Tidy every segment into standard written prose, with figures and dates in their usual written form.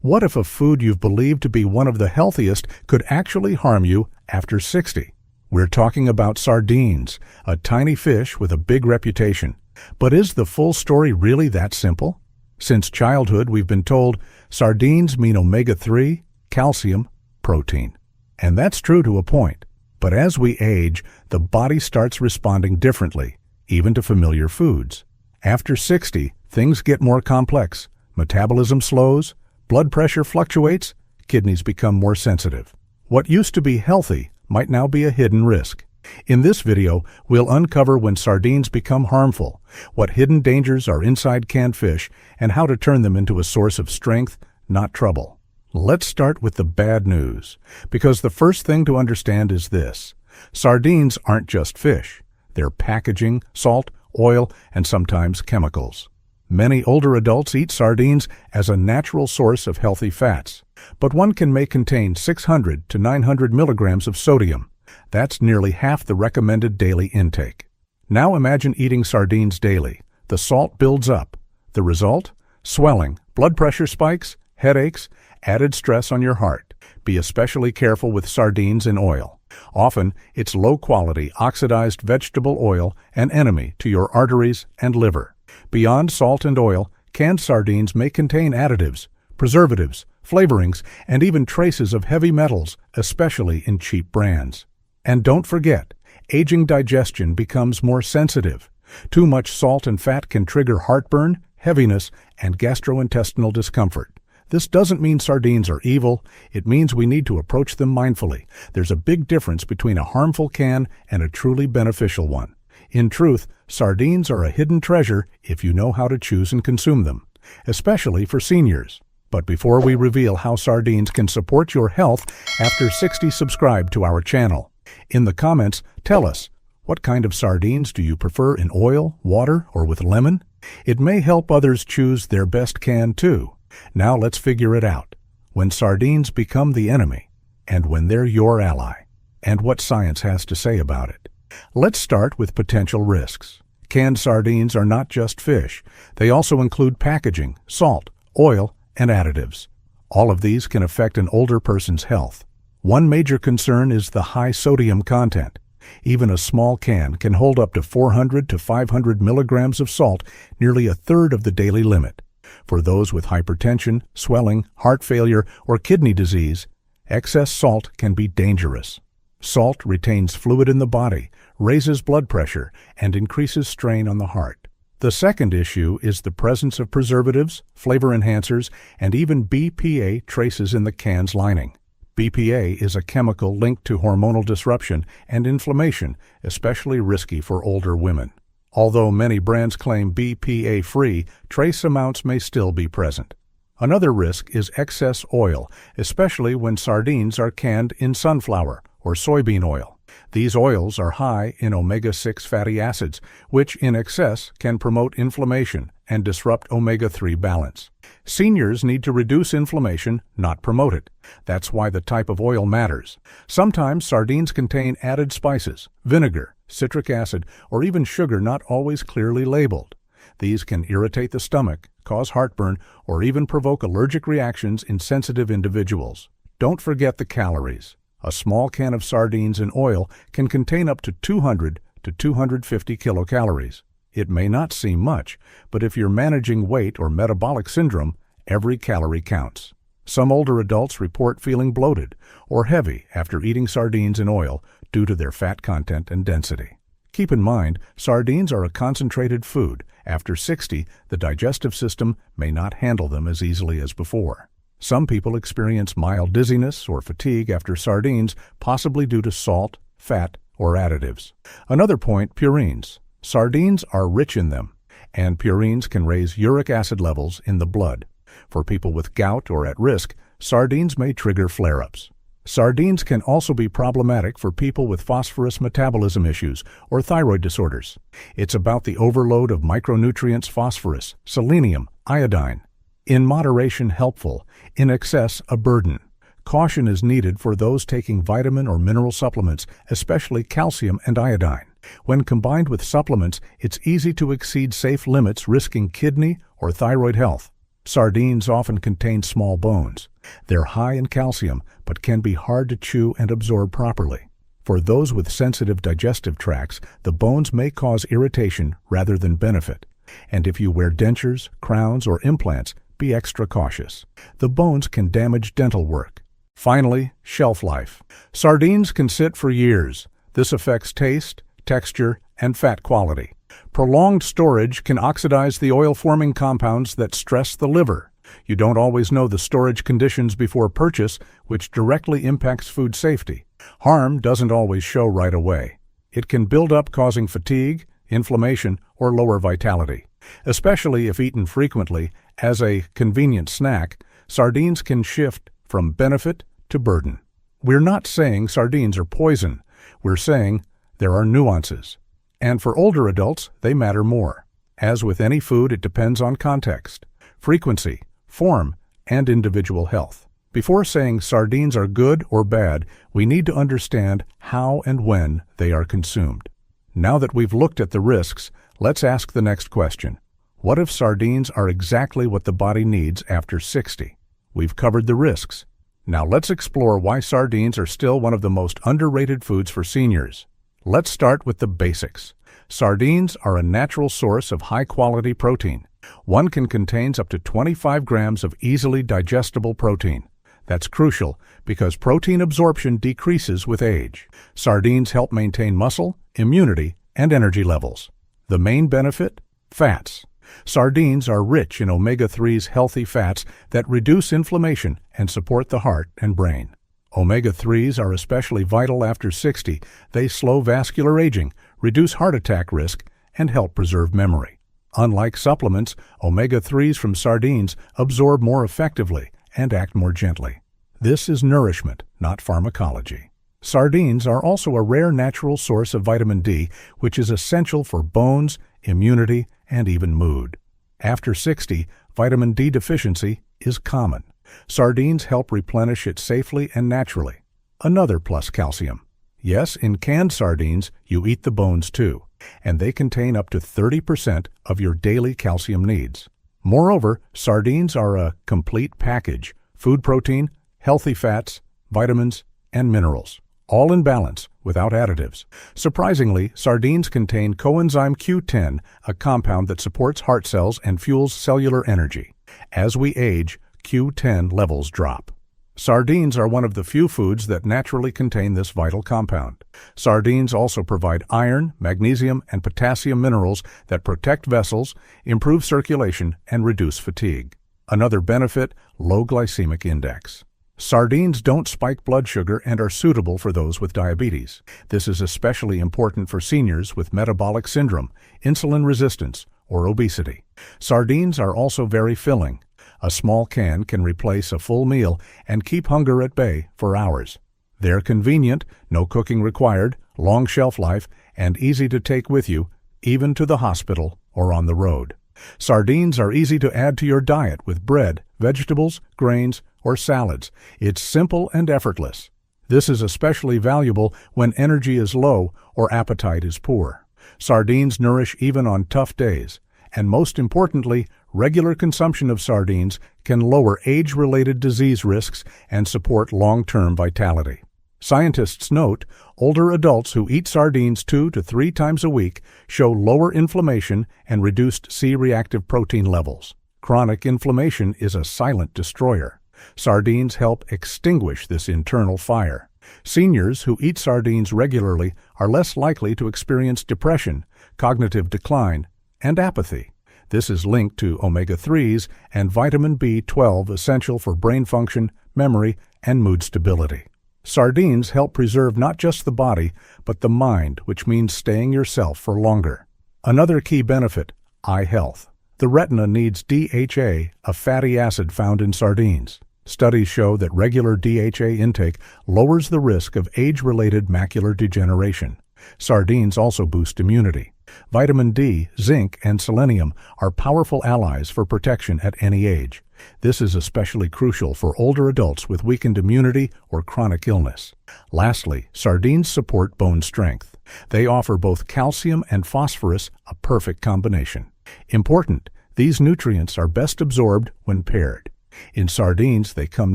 What if a food you've believed to be one of the healthiest could actually harm you after 60? We're talking about sardines, a tiny fish with a big reputation. But is the full story really that simple? Since childhood, we've been told sardines mean omega-3, calcium, protein. And that's true to a point. But as we age, the body starts responding differently, even to familiar foods. After 60, things get more complex. Metabolism slows, blood pressure fluctuates, kidneys become more sensitive. What used to be healthy might now be a hidden risk. In this video, we'll uncover when sardines become harmful, what hidden dangers are inside canned fish, and how to turn them into a source of strength, not trouble. Let's start with the bad news, because the first thing to understand is this. Sardines aren't just fish. They're packaging, salt, oil, and sometimes chemicals. Many older adults eat sardines as a natural source of healthy fats, but one can may contain 600 to 900 milligrams of sodium. That's nearly half the recommended daily intake. Now imagine eating sardines daily. The salt builds up. The result? Swelling, blood pressure spikes, headaches, added stress on your heart. Be especially careful with sardines in oil. Often, it's low-quality, oxidized vegetable oil, an enemy to your arteries and liver. Beyond salt and oil, canned sardines may contain additives, preservatives, flavorings, and even traces of heavy metals, especially in cheap brands. And don't forget, aging digestion becomes more sensitive. Too much salt and fat can trigger heartburn, heaviness, and gastrointestinal discomfort. This doesn't mean sardines are evil. It means we need to approach them mindfully. There's a big difference between a harmful can and a truly beneficial one. In truth, sardines are a hidden treasure if you know how to choose and consume them, especially for seniors. But before we reveal how sardines can support your health after 60, subscribe to our channel. In the comments, tell us, what kind of sardines do you prefer in oil, water, or with lemon? It may help others choose their best can too. Now let's figure it out. When sardines become the enemy, and when they're your ally, and what science has to say about it. Let's start with potential risks. Canned sardines are not just fish. They also include packaging, salt, oil, and additives. All of these can affect an older person's health. One major concern is the high sodium content. Even a small can can hold up to 400 to 500 milligrams of salt, nearly a third of the daily limit. For those with hypertension, swelling, heart failure, or kidney disease, excess salt can be dangerous. Salt retains fluid in the body, raises blood pressure, and increases strain on the heart. The second issue is the presence of preservatives, flavor enhancers, and even BPA traces in the can's lining. BPA is a chemical linked to hormonal disruption and inflammation, especially risky for older women. Although many brands claim BPA-free, trace amounts may still be present. Another risk is excess oil, especially when sardines are canned in sunflower or soybean oil. These oils are high in omega-6 fatty acids, which in excess can promote inflammation and disrupt omega-3 balance. Seniors need to reduce inflammation, not promote it. That's why the type of oil matters. Sometimes sardines contain added spices, vinegar, citric acid, or even sugar not always clearly labeled. These can irritate the stomach, cause heartburn, or even provoke allergic reactions in sensitive individuals. Don't forget the calories. A small can of sardines in oil can contain up to 200 to 250 kilocalories. It may not seem much, but if you're managing weight or metabolic syndrome, every calorie counts. Some older adults report feeling bloated or heavy after eating sardines in oil due to their fat content and density. Keep in mind, sardines are a concentrated food. After 60, the digestive system may not handle them as easily as before. Some people experience mild dizziness or fatigue after sardines, possibly due to salt, fat, or additives. Another point, purines. Sardines are rich in them, and purines can raise uric acid levels in the blood. For people with gout or at risk, sardines may trigger flare-ups. Sardines can also be problematic for people with phosphorus metabolism issues or thyroid disorders. It's about the overload of micronutrients: phosphorus, selenium, iodine. In moderation, helpful; in excess, a burden. Caution is needed for those taking vitamin or mineral supplements, especially calcium and iodine. When combined with supplements, it's easy to exceed safe limits, risking kidney or thyroid health. Sardines often contain small bones. They're high in calcium, but can be hard to chew and absorb properly. For those with sensitive digestive tracts, the bones may cause irritation rather than benefit. And if you wear dentures, crowns, or implants, be extra cautious. The bones can damage dental work. Finally, shelf life. Sardines can sit for years. This affects taste, texture, and fat quality. Prolonged storage can oxidize the oil-forming compounds that stress the liver. You don't always know the storage conditions before purchase, which directly impacts food safety. Harm doesn't always show right away. It can build up, causing fatigue, inflammation, or lower vitality. Especially if eaten frequently as a convenient snack, sardines can shift from benefit to burden. We're not saying sardines are poison. We're saying there are nuances. And for older adults, they matter more. As with any food, it depends on context, frequency, form, and individual health. Before saying sardines are good or bad, we need to understand how and when they are consumed. Now that we've looked at the risks, let's ask the next question. What if sardines are exactly what the body needs after 60? We've covered the risks. Now let's explore why sardines are still one of the most underrated foods for seniors. Let's start with the basics. Sardines are a natural source of high-quality protein. One can contain up to 25 grams of easily digestible protein. That's crucial because protein absorption decreases with age. Sardines help maintain muscle, immunity, and energy levels. The main benefit? Fats. Sardines are rich in omega-3's healthy fats that reduce inflammation and support the heart and brain. Omega-3s are especially vital after 60. They slow vascular aging, reduce heart attack risk, and help preserve memory. Unlike supplements, omega-3s from sardines absorb more effectively and act more gently. This is nourishment, not pharmacology. Sardines are also a rare natural source of vitamin D, which is essential for bones, immunity, and even mood. After 60, vitamin D deficiency is common. Sardines help replenish it safely and naturally. Another plus: calcium. Yes, in canned sardines, you eat the bones too, and they contain up to 30% of your daily calcium needs. Moreover, sardines are a complete package: food protein, healthy fats, vitamins, and minerals, all in balance without additives. Surprisingly, sardines contain coenzyme Q10, a compound that supports heart cells and fuels cellular energy. As we age, Q10 levels drop. Sardines are one of the few foods that naturally contain this vital compound. Sardines also provide iron, magnesium, and potassium minerals that protect vessels, improve circulation, and reduce fatigue. Another benefit: low glycemic index. Sardines don't spike blood sugar and are suitable for those with diabetes. This is especially important for seniors with metabolic syndrome, insulin resistance, or obesity. Sardines are also very filling. A small can can replace a full meal and keep hunger at bay for hours. They're convenient, no cooking required, long shelf life, and easy to take with you, even to the hospital or on the road. Sardines are easy to add to your diet with bread, vegetables, grains, or salads. It's simple and effortless. This is especially valuable when energy is low or appetite is poor. Sardines nourish even on tough days. And most importantly, regular consumption of sardines can lower age-related disease risks and support long-term vitality. Scientists note older adults who eat sardines 2 to 3 times a week show lower inflammation and reduced C-reactive protein levels. Chronic inflammation is a silent destroyer. Sardines help extinguish this internal fire. Seniors who eat sardines regularly are less likely to experience depression, cognitive decline, and apathy. This is linked to omega-3s and vitamin B12, essential for brain function, memory, and mood stability. Sardines help preserve not just the body, but the mind, which means staying yourself for longer. Another key benefit: eye health. The retina needs DHA, a fatty acid found in sardines. Studies show that regular DHA intake lowers the risk of age-related macular degeneration. Sardines also boost immunity. Vitamin D, zinc, and selenium are powerful allies for protection at any age. This is especially crucial for older adults with weakened immunity or chronic illness. Lastly, sardines support bone strength. They offer both calcium and phosphorus, a perfect combination. Important: These nutrients are best absorbed when paired. In sardines, they come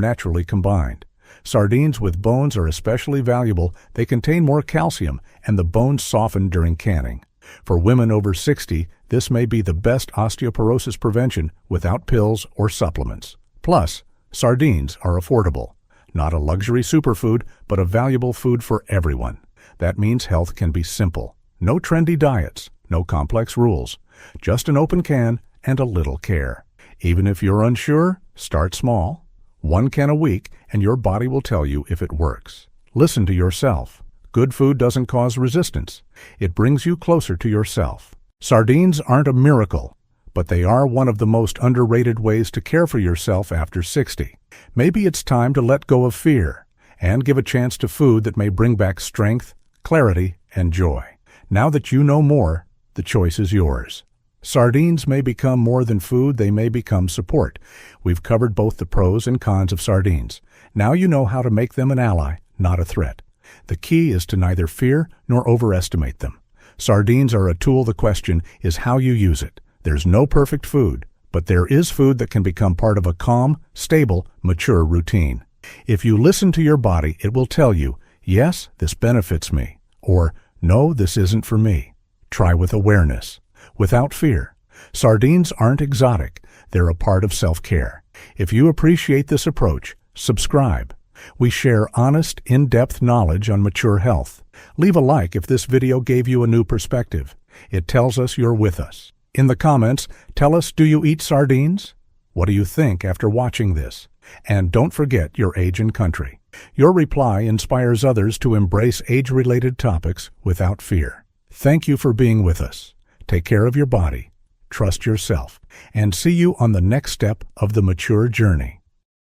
naturally combined. Sardines with bones are especially valuable. They contain more calcium, and the bones soften during canning. For women over 60, this may be the best osteoporosis prevention without pills or supplements. Plus, sardines are affordable. Not a luxury superfood, but a valuable food for everyone. That means health can be simple. No trendy diets, no complex rules. Just an open can and a little care. Even if you're unsure, start small. 1 can a week, and your body will tell you if it works. Listen to yourself. Good food doesn't cause resistance. It brings you closer to yourself. Sardines aren't a miracle, but they are one of the most underrated ways to care for yourself after 60. Maybe it's time to let go of fear and give a chance to food that may bring back strength, clarity, and joy. Now that you know more, the choice is yours. Sardines may become more than food, they may become support. We've covered both the pros and cons of sardines. Now you know how to make them an ally, not a threat. The key is to neither fear nor overestimate them. Sardines are a tool. The question is how you use it. There's no perfect food, but there is food that can become part of a calm, stable, mature routine. If you listen to your body, it will tell you, yes, this benefits me, or no, this isn't for me. Try with awareness, without fear. Sardines aren't exotic. They're a part of self-care. If you appreciate this approach, subscribe. We share honest, in-depth knowledge on mature health. Leave a like if this video gave you a new perspective. It tells us you're with us. In the comments, tell us, do you eat sardines? What do you think after watching this? And don't forget your age and country. Your reply inspires others to embrace age-related topics without fear. Thank you for being with us. Take care of your body, trust yourself, and see you on the next step of the mature journey.